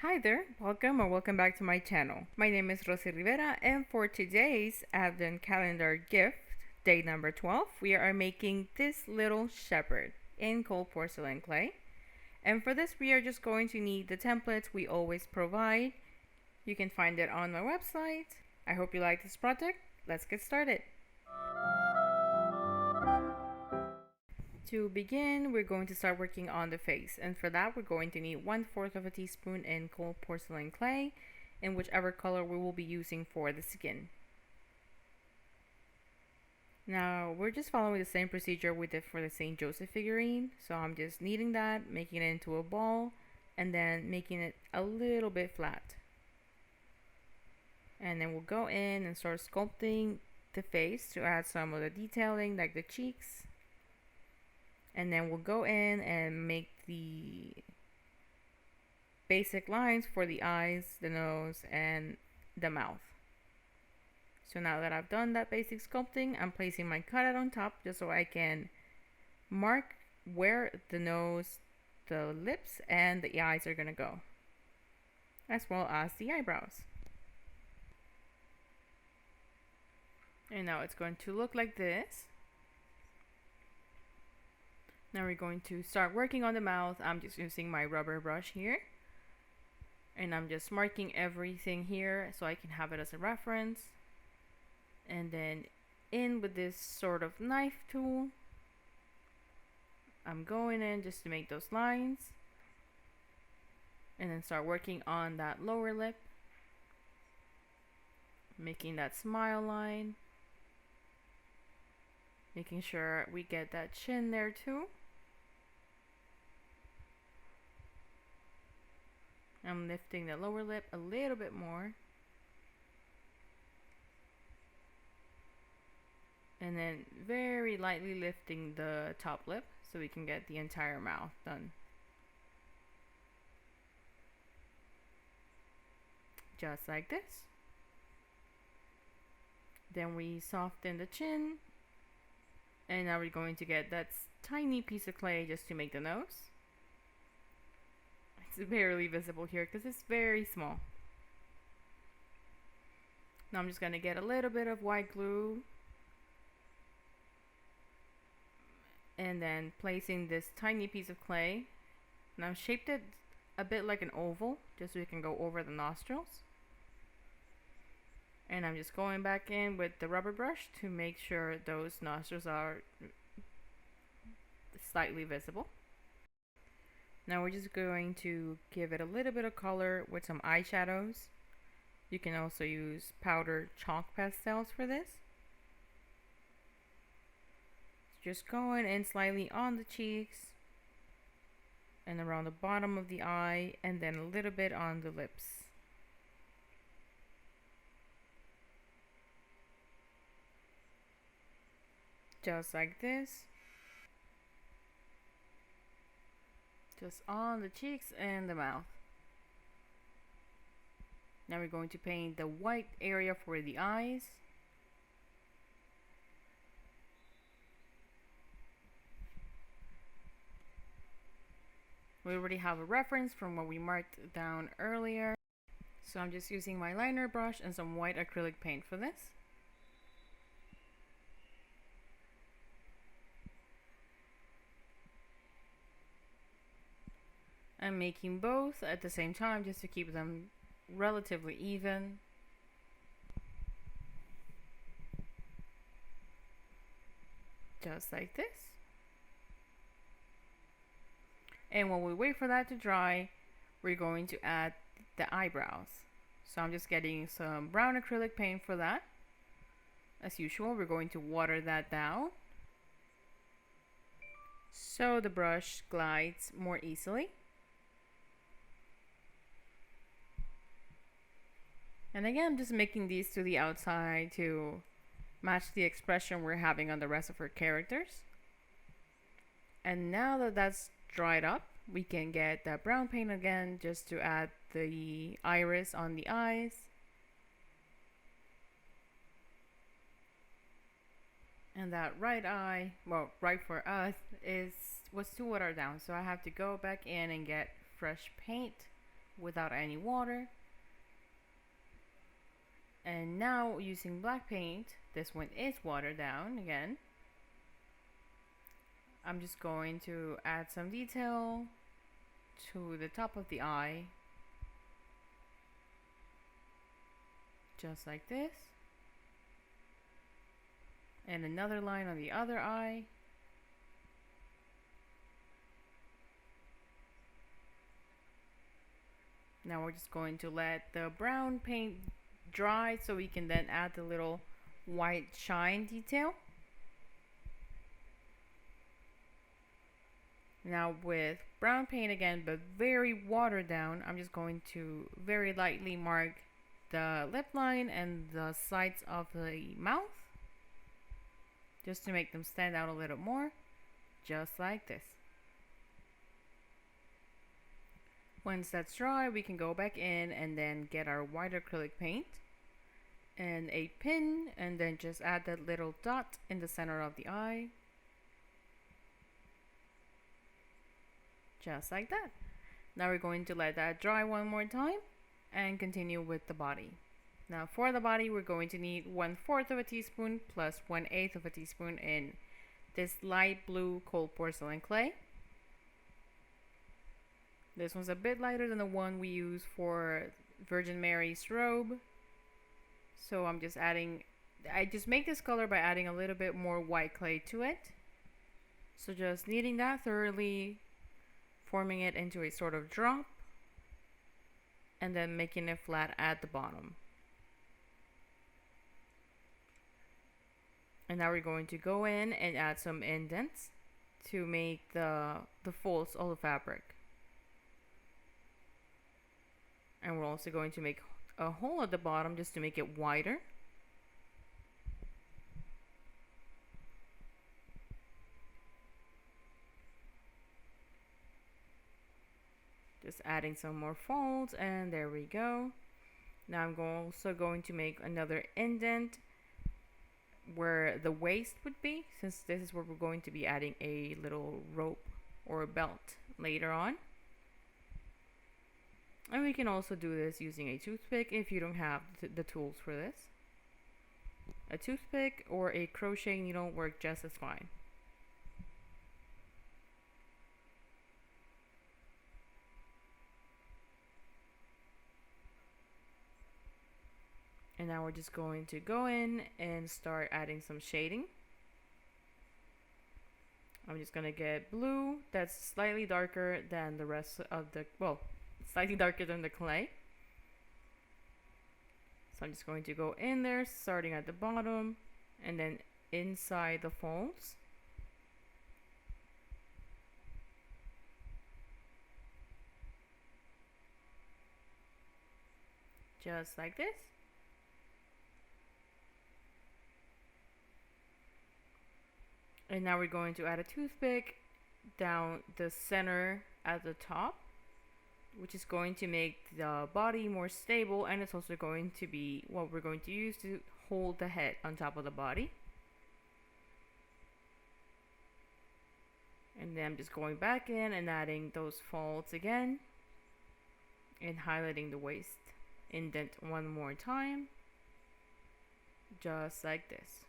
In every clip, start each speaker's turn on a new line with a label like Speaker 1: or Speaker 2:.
Speaker 1: Hi there, welcome or welcome back to my channel. My name is Rossy Rivera, and for today's Advent Calendar gift, day number 12, we are making this little shepherd in cold porcelain clay. And for this we are just going to need the templates we always provide. You can find it on my website. I hope you like this project. Let's get started. To begin, we're going to start working on the face, and for that we're going to need 1/4 of a teaspoon in cold porcelain clay in whichever color we will be using for the skin. Now we're just following the same procedure we did for the St. Joseph figurine, so I'm just kneading that, making it into a ball, and then making it a little bit flat. And then we'll go in and start sculpting the face to add some of the detailing like the cheeks. And then we'll go in and make the basic lines for the eyes, the nose, and the mouth. So now that I've done that basic sculpting, I'm placing my cutout on top just so I can mark where the nose, the lips, and the eyes are gonna go, as well as the eyebrows. And now it's going to look like this. Now we're going to start working on the mouth. I'm just using my rubber brush here. And I'm just marking everything here so I can have it as a reference. And then in with this sort of knife tool, I'm going in just to make those lines. And then start working on that lower lip. Making that smile line. Making sure we get that chin there too. I'm lifting the lower lip a little bit more. And then very lightly lifting the top lip so we can get the entire mouth done. Just like this. Then we soften the chin. And now we're going to get that tiny piece of clay just to make the nose. It's barely visible here because it's very small. Now I'm just going to get a little bit of white glue and then placing this tiny piece of clay. Now I've shaped it a bit like an oval just so we can go over the nostrils. And I'm just going back in with the rubber brush to make sure those nostrils are slightly visible. Now we're just going to give it a little bit of color with some eyeshadows. You can also use powdered chalk pastels for this. Just going in slightly on the cheeks and around the bottom of the eye, and then a little bit on the lips. Just like this. Just on the cheeks and the mouth. Now we're going to paint the white area for the eyes. We already have a reference from what we marked down earlier. So I'm just using my liner brush and some white acrylic paint for this. I'm making both at the same time just to keep them relatively even. Just like this. And while we wait for that to dry, we're going to add the eyebrows. So I'm just getting some brown acrylic paint for that. As usual, we're going to water that down so the brush glides more easily. And again, I'm just making these to the outside to match the expression we're having on the rest of our characters. And now that that's dried up, we can get that brown paint again just to add the iris on the eyes. And that right eye, well, right for us, was too watered down, so I have to go back in and get fresh paint without any water. And now using black paint, this one is watered down again. I'm just going to add some detail to the top of the eye, just like this, and another line on the other eye. Now we're just going to let the brown paint dry so we can then add the little white shine detail. Now with brown paint again, but very watered down, I'm just going to very lightly mark the lip line and the sides of the mouth, just to make them stand out a little more, just like this. Once that's dry, we can go back in and then get our white acrylic paint and a pin, and then just add that little dot in the center of the eye, just like that. Now we're going to let that dry one more time and continue with the body. Now for the body, we're going to need 1/4 of a teaspoon plus 1/8 of a teaspoon in this light blue cold porcelain clay. This one's a bit lighter than the one we use for Virgin Mary's robe. So I'm just adding, I just make this color by adding a little bit more white clay to it. So just kneading that thoroughly, forming it into a sort of drop, and then making it flat at the bottom. And now we're going to go in and add some indents to make the folds of the fabric. And we're also going to make a hole at the bottom just to make it wider. Just adding some more folds, and there we go. Now I'm also going to make another indent where the waist would be, since this is where we're going to be adding a little rope or a belt later on. And we can also do this using a toothpick if you don't have the tools for this. A toothpick or a crochet needle work just as fine. And now we're just going to go in and start adding some shading. I'm just going to get blue that's slightly darker than the rest of the, well, slightly darker than the clay. So I'm just going to go in there, starting at the bottom and then inside the folds. Just like this. And now we're going to add a toothpick down the center at the top, which is going to make the body more stable, and it's also going to be what we're going to use to hold the head on top of the body. And then I'm just going back in and adding those folds again and highlighting the waist indent one more time, just like this.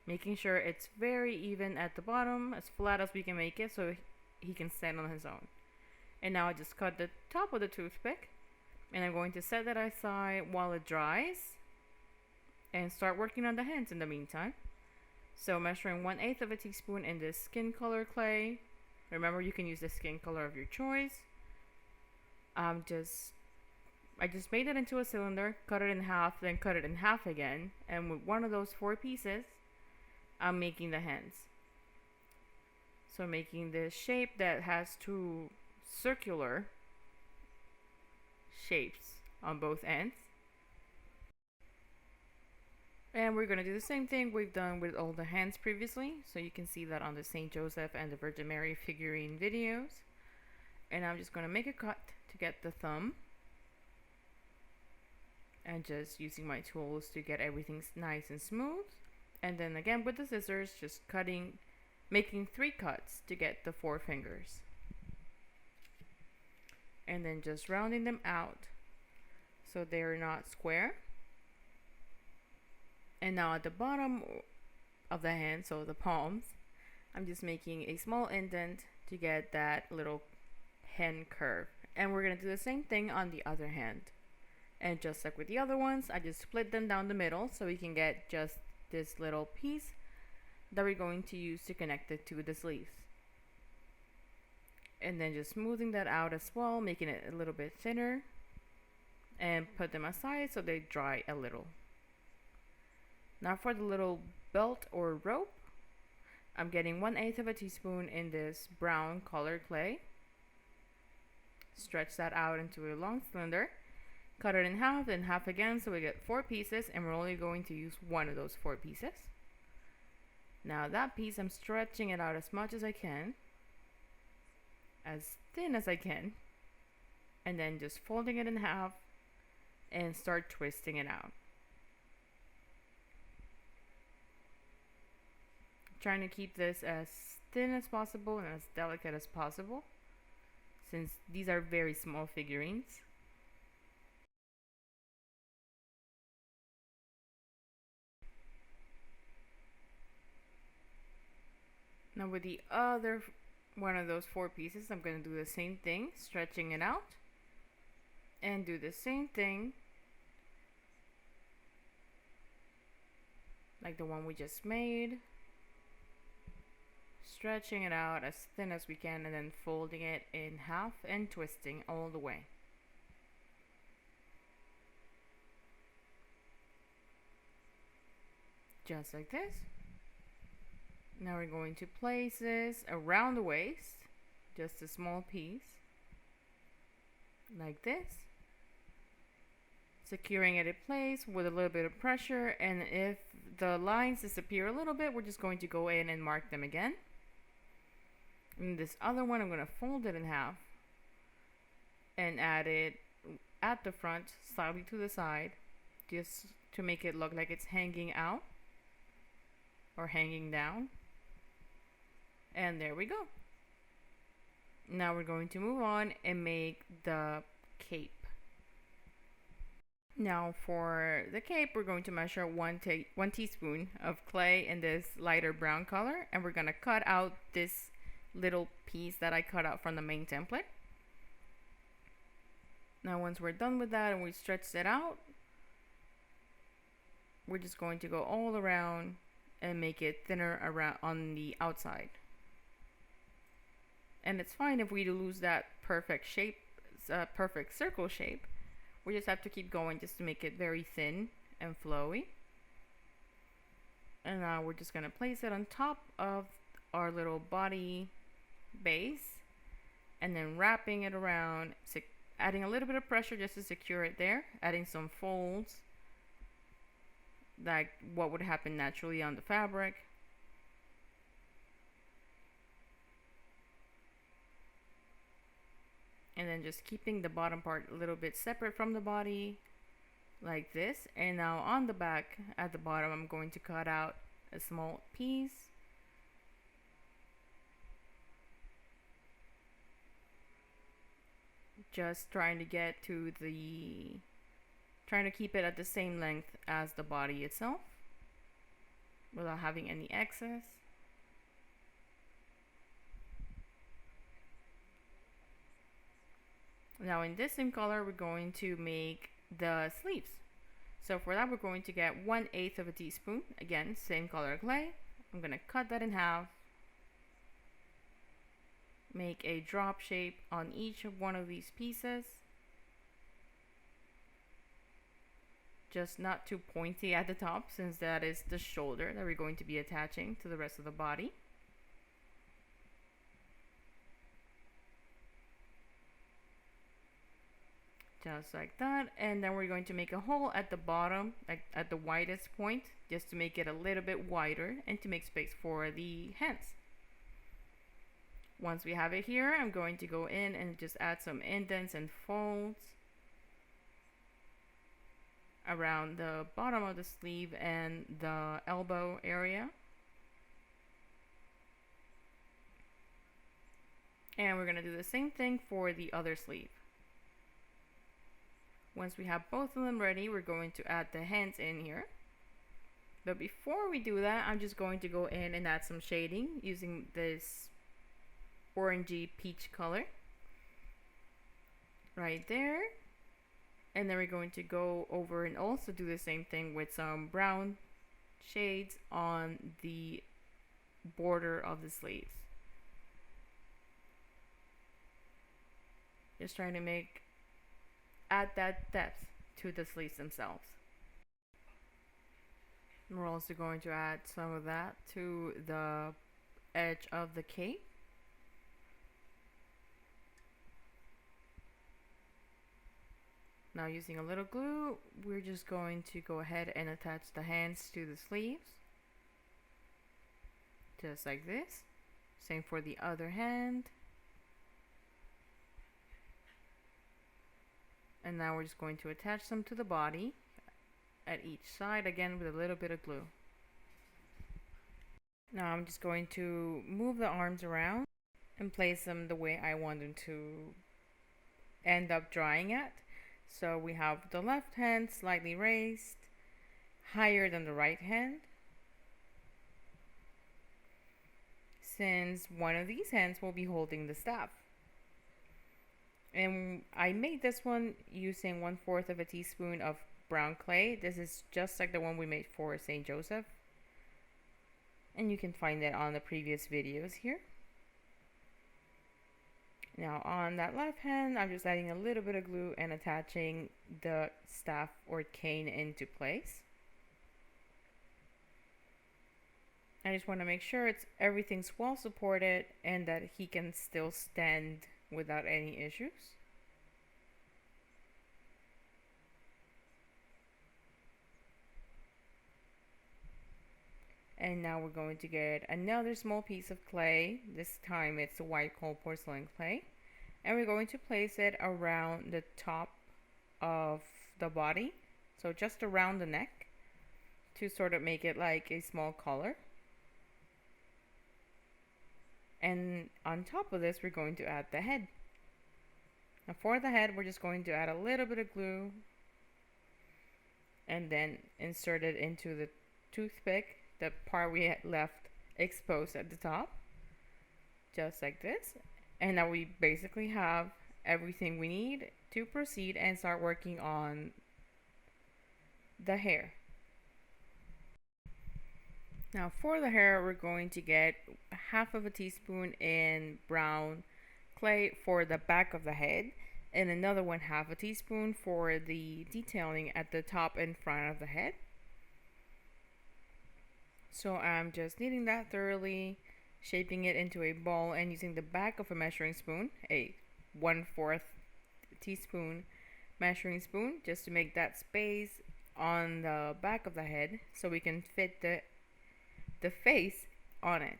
Speaker 1: Making sure it's very even at the bottom, as flat as we can make it, so he can stand on his own. And now I just cut the top of the toothpick, and I'm going to set that aside while it dries and start working on the hands in the meantime. So measuring 1/8 of a teaspoon in this skin color clay. Remember, you can use the skin color of your choice. I just made it into a cylinder, cut it in half, then cut it in half again, and with one of those 4 pieces I'm making the hands. So making this shape that has 2 circular shapes on both ends. And we're going to do the same thing we've done with all the hands previously. So you can see that on the St. Joseph and the Virgin Mary figurine videos. And I'm just going to make a cut to get the thumb. And just using my tools to get everything nice and smooth. And then again with the scissors, just cutting, making 3 cuts to get the 4 fingers. and then just rounding them out so they're not square. And now at the bottom of the hand, so the palms, I'm just making a small indent to get that little hand curve. And we're going to do the same thing on the other hand. And just like with the other ones, I just split them down the middle so we can get just this little piece that we're going to use to connect it to the sleeves. And then just smoothing that out as well, making it a little bit thinner, and put them aside so they dry a little. Now for the little belt or rope, I'm getting 1/8 of a teaspoon in this brown colored clay. Stretch that out into a long cylinder, cut it in half, then half again, so we get 4 pieces, and we're only going to use one of those 4 pieces. Now that piece, I'm stretching it out as much as I can, as thin as I can, and then just folding it in half and start twisting it out. Trying to keep this as thin as possible and as delicate as possible, since these are very small figurines. Now with the other one of those 4 pieces, I'm going to do the same thing, stretching it out, and do the same thing like the one we just made, stretching it out as thin as we can, and then folding it in half and twisting all the way. Just like this. Now we're going to place this around the waist, just a small piece, like this, securing it in place with a little bit of pressure, and if the lines disappear a little bit, we're just going to go in and mark them again. And this other one, I'm going to fold it in half and add it at the front, slightly to the side, just to make it look like it's hanging out or hanging down. And there we go. Now we're going to move on and make the cape. Now for the cape, we're going to measure one teaspoon of clay in this lighter brown color, and we're going to cut out this little piece that I cut out from the main template. Now once we're done with that and we stretched it out, we're just going to go all around and make it thinner around on the outside. And it's fine if we lose that perfect shape, perfect circle shape. We just have to keep going just to make it very thin and flowy. And now we're just going to place it on top of our little body base, and then wrapping it around, adding a little bit of pressure just to secure it there, adding some folds like what would happen naturally on the fabric. And then just keeping the bottom part a little bit separate from the body, like this. And now on the back, at the bottom, I'm going to cut out a small piece. Just trying to get to the, trying to keep it at the same length as the body itself, without having any excess. Now in this same color, we're going to make the sleeves. So for that, we're going to get 1/8 of a teaspoon. Again, same color clay. I'm going to cut that in half. Make a drop shape on each of one of these pieces. Just not too pointy at the top, since that is the shoulder that we're going to be attaching to the rest of the body. Just like that, and then we're going to make a hole at the bottom, like at the widest point, just to make it a little bit wider and to make space for the hands. Once we have it here, I'm going to go in and just add some indents and folds around the bottom of the sleeve and the elbow area. And we're going to do the same thing for the other sleeve. Once we have both of them ready, we're going to add the hands in here. But before we do that, I'm just going to go in and add some shading using this orangey peach color right there. And then we're going to go over and also do the same thing with some brown shades on the border of the sleeves. Just trying to add that depth to the sleeves themselves. And we're also going to add some of that to the edge of the cape. Now, using a little glue, we're just going to go ahead and attach the hands to the sleeves. Just like this. Same for the other hand. And now we're just going to attach them to the body at each side, again with a little bit of glue. Now I'm just going to move the arms around and place them the way I want them to end up drying at. So we have the left hand slightly raised, higher than the right hand. Since one of these hands will be holding the staff. And I made this one using 1/4 of a teaspoon of brown clay. This is just like the one we made for St. Joseph. And you can find it on the previous videos here. Now on that left hand, I'm just adding a little bit of glue and attaching the staff or cane into place. I just want to make sure everything's well supported and that he can still stand without any issues. And now we're going to get another small piece of clay. This time it's a white cold porcelain clay. And we're going to place it around the top of the body. So just around the neck to sort of make it like a small collar. And on top of this, we're going to add the head. Now for the head, we're just going to add a little bit of glue and then insert it into the toothpick, the part we had left exposed at the top, just like this. And now we basically have everything we need to proceed and start working on the hair. Now for the hair, we're going to get 1/2 teaspoon in brown clay for the back of the head, and another 1/2 teaspoon for the detailing at the top and front of the head. So I'm just kneading that thoroughly, shaping it into a ball, and using the back of a measuring spoon, a 1/4 teaspoon measuring spoon, just to make that space on the back of the head so we can fit the face on it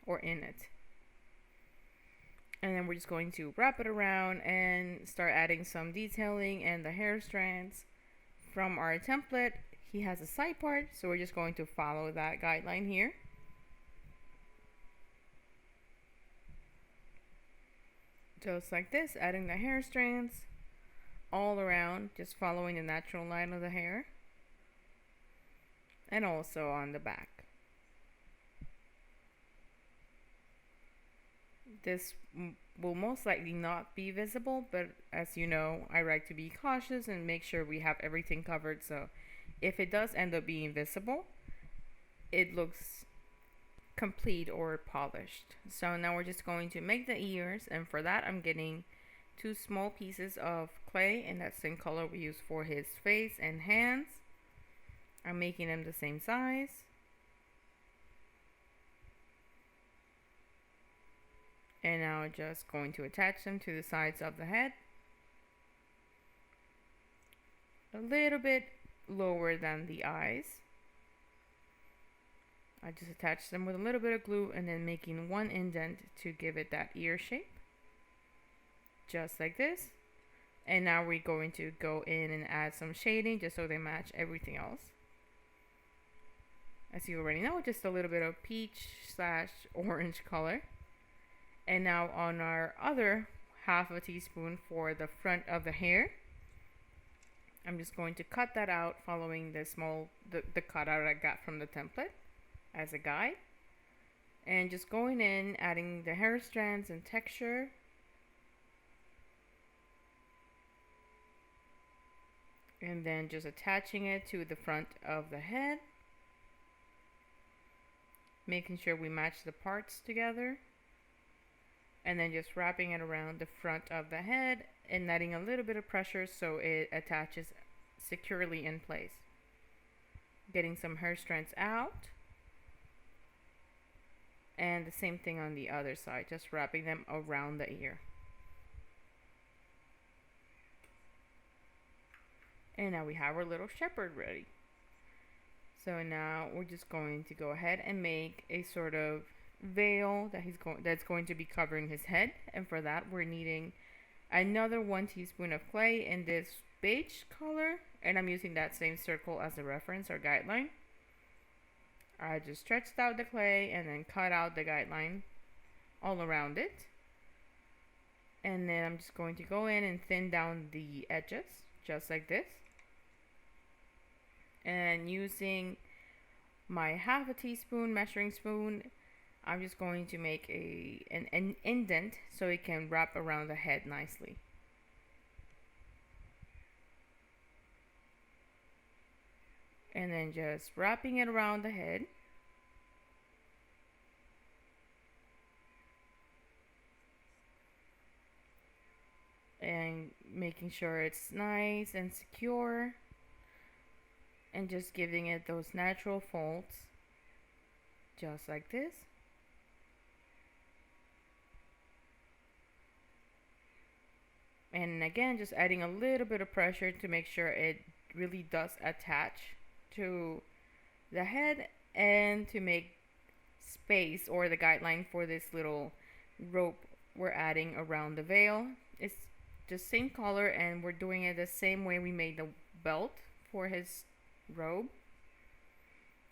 Speaker 1: or in it. And then we're just going to wrap it around and start adding some detailing and the hair strands. From our template, he has a side part, so we're just going to follow that guideline here. Just like this, adding the hair strands all around, just following the natural line of the hair. And also on the back. This will most likely not be visible, but as you know, I like to be cautious and make sure we have everything covered, so if it does end up being visible, it looks complete or polished. So now we're just going to make the ears, and for that I'm getting 2 small pieces of clay in that same color we used for his face and hands. I'm making them the same size. And now just going to attach them to the sides of the head. A little bit lower than the eyes. I just attach them with a little bit of glue and then making one indent to give it that ear shape. Just like this. And now we're going to go in and add some shading just so they match everything else. As you already know, just a little bit of peach/orange color. And now on our other 1/2 teaspoon for the front of the hair, I'm just going to cut that out following the cutout I got from the template as a guide. And just going in, adding the hair strands and texture. And then just attaching it to the front of the head. Making sure we match the parts together. And then just wrapping it around the front of the head and adding a little bit of pressure so it attaches securely in place. Getting some hair strands out. And the same thing on the other side, just wrapping them around the ear. And now we have our little shepherd ready. So now we're just going to go ahead and make a sort of veil that's going to be covering his head. And for that we're needing another 1 teaspoon of clay in this beige color. And I'm using that same circle as a reference or guideline. I just stretched out the clay and then cut out the guideline all around it. And then I'm just going to go in and thin down the edges, just like this. And using my 1/2 teaspoon measuring spoon, I'm just going to make an indent so it can wrap around the head nicely. And then just wrapping it around the head. And making sure it's nice and secure. And just giving it those natural folds. Just like this. And again, just adding a little bit of pressure to make sure it really does attach to the head and to make space or the guideline for this little rope we're adding around the veil. It's just same color and we're doing it the same way we made the belt for his robe.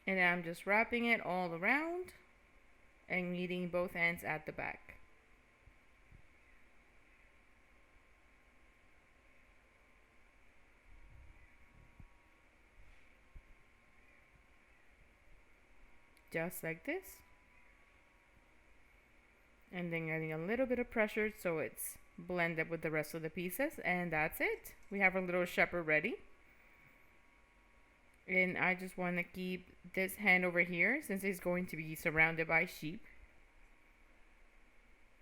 Speaker 1: And I'm just wrapping it all around and meeting both ends at the back. Just like this. And then adding a little bit of pressure so it's blended with the rest of the pieces. And that's it. We have our little shepherd ready. And I just want to keep this hand over here since it's going to be surrounded by sheep.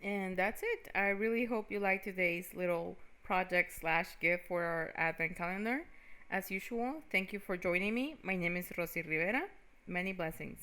Speaker 1: And that's it. I really hope you like today's little project / gift for our Advent calendar. As usual, thank you for joining me. My name is Rossy Rivera. Many blessings.